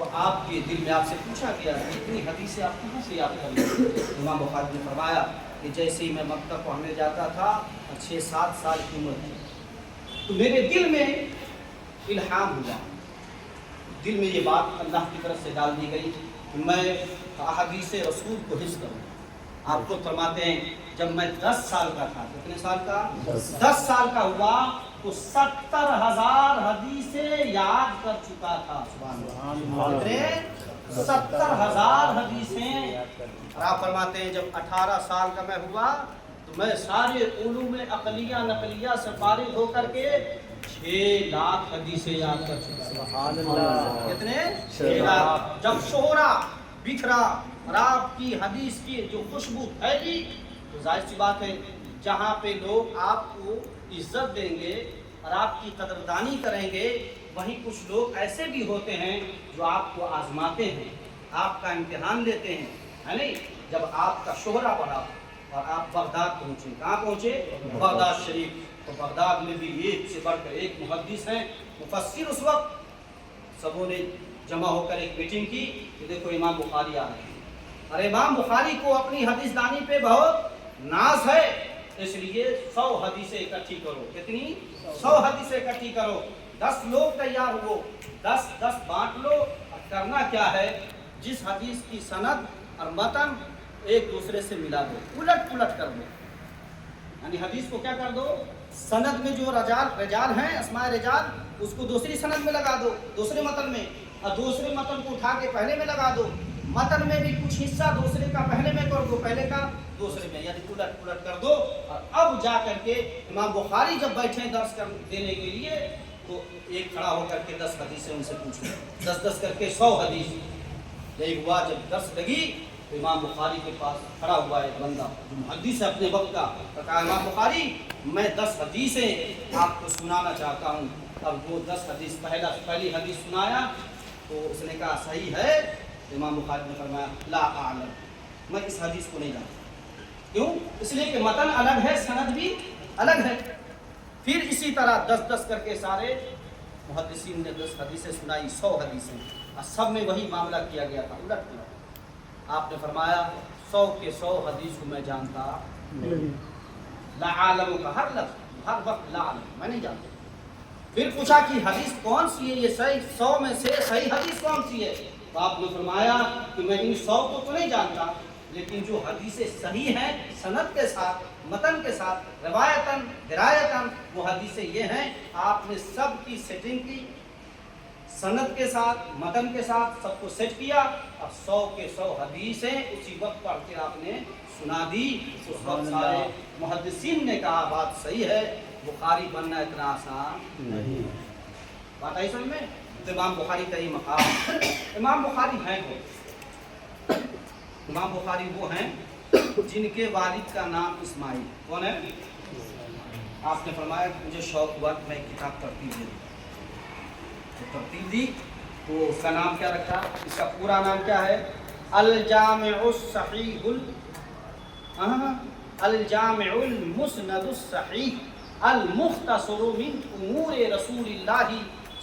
تو آپ کے دل میں آپ سے پوچھا گیا اتنی حدیثیں آپ کہاں سے یاد کر لیں؟ امام بخاری نے فرمایا کہ جیسے ہی میں مکہ پڑھنے جاتا تھا 6-7 سال کی عمر تھی تو میرے دل میں الہام ہوا، دل میں یہ بات اللہ کی طرف سے ڈال دی گئی کہ میں احادیث رسول کو حفظ کروں۔ آپ کو فرماتے ہیں جب میں 10 سال کا تھا، کتنے سال کا؟ 10 سال کا ہوا تو 70,000 حدیثیں یاد کر چکا تھا۔ سبحان اللہ، 70,000 حدیثیں۔ اور آپ فرماتے ہیں جب 18 سال کا میں ہوا تو میں سارے علوم عقلیہ نقلیہ سے فارغ ہو کر کے 6 لاکھ حدیثیں یاد کر چکا۔ سبحان اللہ، کتنے؟ 6 لاکھ۔ جب شہرا بکھرا اور آپ کی حدیث کی جو خوشبو پھیلی تو ظاہر سی بات ہے جہاں پہ لوگ آپ کو عزت دیں گے اور آپ کی قدردانی کریں گے، وہیں کچھ لوگ ایسے بھی ہوتے ہیں جو آپ کو آزماتے ہیں، آپ کا امتحان لیتے ہیں، ہے نہیں؟ جب آپ کا شہرہ بڑھا اور آپ بغداد پہنچے، کہاں پہنچے؟ بغداد شریف۔ تو بغداد میں بھی ایک سے بڑھ کر ایک محدث ہیں، مفسر۔ اس وقت سبوں نے جمع ہو کر ایک میٹنگ کی کہ دیکھو امام بخاری آ رہے ہیں، اور امام بخاری کو اپنی حدیث دانی پہ بہت ناز ہے، اس لیے 100 حدیثیں اکٹھی کرو۔ کتنی؟ 100 حدیثیں اکٹھی کرو۔ 10 لوگ تیار ہو، 10 بانٹ لو، اور کرنا کیا ہے جس حدیث کی سند اور متن ایک دوسرے سے ملا دو، الٹ پلٹ کر دو، یعنی حدیث کو کیا کر دو، سند میں جو رجال ہیں، اسماء رجال، اس کو دوسری سند میں لگا دو، دوسرے متن میں، اور دوسرے متن کو اٹھا کے پہلے میں لگا دو، متن میں بھی کچھ حصہ دوسرے کا پہلے میں کر دو، پہلے کا دوسرے میں، یعنی الٹ پلٹ کر دو۔ اور اب جا کر کے امام بخاری جب بیٹھے درس دینے کے لیے تو ایک کھڑا ہو کر کے 10 حدیثیں ان سے پوچھیں، 10 کر کے 100 حدیث۔ یہی ہوا جب درس لگی تو امام بخاری کے پاس کھڑا ہوا ایک بندہ جو محدث ہے اپنے وقت کا، کہا امام بخاری میں 10 حدیثیں آپ کو سنانا چاہتا ہوں۔ اب وہ 10 حدیث پہلی حدیث سنایا تو اس نے کہا صحیح ہے۔ امام بخاری نے فرمایا لا اعلم، میں اس حدیث کو نہیں جانتا۔ کیوں؟ اس لیے کہ متن الگ ہے، سند بھی الگ ہے۔ پھر اسی طرح 10 کر کے سارے محدثین نے 10 حدیثیں سنائی، 100 حدیثیں، اور سب میں وہی معاملہ کیا گیا تھا، الٹ پلٹ۔ آپ نے فرمایا 100 کے 100 حدیث کو میں جانتا نہیں، لا عالم کا ہر لفظ ہر وقت لا عالم، میں نہیں جانتا۔ پھر پوچھا کہ حدیث کون سی ہے یہ صحیح 100 میں سے صحیح حدیث کون سی ہے؟ تو آپ نے فرمایا کہ میں ان 100 کو تو نہیں جانتا، لیکن جو حدیثیں صحیح ہیں سند کے ساتھ، متن کے ساتھ، روایتاً درایتاً، وہ حدیثیں یہ ہیں آپ نے سب کی سیٹنگ کی، سند کے ساتھ متن کے ساتھ سب کو سیٹ کیا، اور 100 کے 100 حدیثیں اسی وقت پڑھ کے آپ نے سنا دی۔ اس وقت سارے محدثین نے کہا بات صحیح ہے، بخاری بننا اتنا آسان نہیں۔ بات آئی سمجھ میں؟ تو امام بخاری کا یہ مقام۔ امام بخاری ہیں وہ، امام بخاری وہ ہیں جن کے والد کا نام اسماعیل، کون ہے؟ آپ نے فرمایا کہ مجھے شوق ہوا کہ میں ایک کتاب ترتیب دے دوں، ترتیب دی تو اس کا نام کیا رکھا؟ اس کا پورا نام کیا ہے؟ الجامع الصحیح الجامع المسند الصحیح المختصر من امور رسول اللہ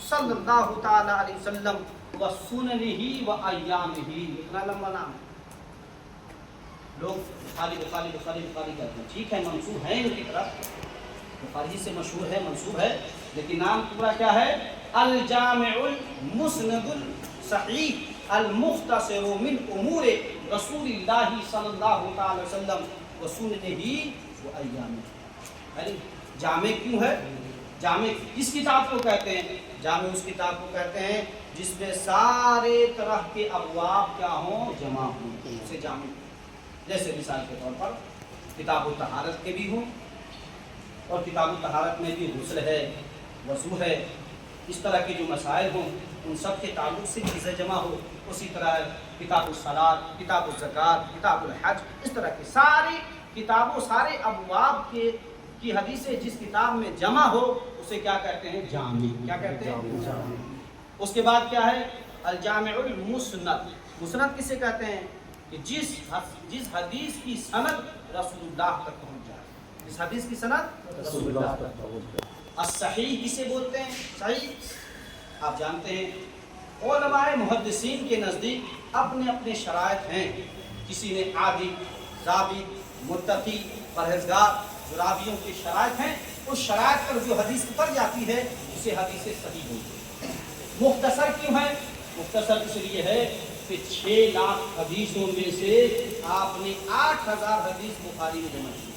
صلی اللہ تعالی علیہ وسلم و سننہ و ایامہ۔ اتنا لمبا نام ہے، لوگ بخاری بخاری بخاری بخاری کہتے ہیں، ٹھیک ہے منسوب ہے ان کی طرف، بخاری سے مشہور ہے، منسوب ہے، لیکن نام پورا کیا ہے؟ الجامع المسند الصحیح المختصر من امور رسول اللہ صلی اللہ تعالی وسلم و سننہ و ایامہ۔ جامع کیوں ہے؟ جامع کس کتاب کو کہتے ہیں؟ جامع اس کتاب کو کہتے ہیں جس میں سارے طرح کے ابواب کیا ہوں، جمع ہوں، اسے جامع۔ جیسے مثال کے طور پر کتاب الطہارت کے بھی ہوں، اور کتاب الطہارت میں بھی غسل ہے، وضو ہے، اس طرح کے جو مسائل ہوں ان سب کے تعلق سے چیزیں جمع ہو۔ اسی طرح کتاب الصلاۃ، کتاب الزکوٰۃ، کتاب الحج، اس طرح کی ساری کتابوں، سارے ابواب کی حدیثیں جس کتاب میں جمع ہو اسے کیا کہتے ہیں؟ جامع۔ کیا کہتے ہیں؟ جامع۔ اس کے بعد کیا ہے؟ الجامع المسند۔ مسند کسے کہتے ہیں؟ کہ جس حدیث کی سند رسول اللہ تک پہنچ جائے، جس حدیث کی سند رسول اللہ تک پہنچ جائے۔ الصحیح کسے بولتے ہیں؟ صحیح آپ جانتے ہیں علماء محدثین کے نزدیک اپنے اپنے شرائط ہیں. کسی نے عادل، ضابط، متقی، پرہیزگار، جو راویوں کی شرائط ہیں، اس شرائط پر جو حدیث اتر جاتی ہے اسے حدیث صحیح بولتے ہیں. مختصر کیوں ہے؟ مختصر اس لیے ہے کہ 6 لاکھ حدیثوں میں سے آپ نے 8000 حدیث بخاری میں جمع کی.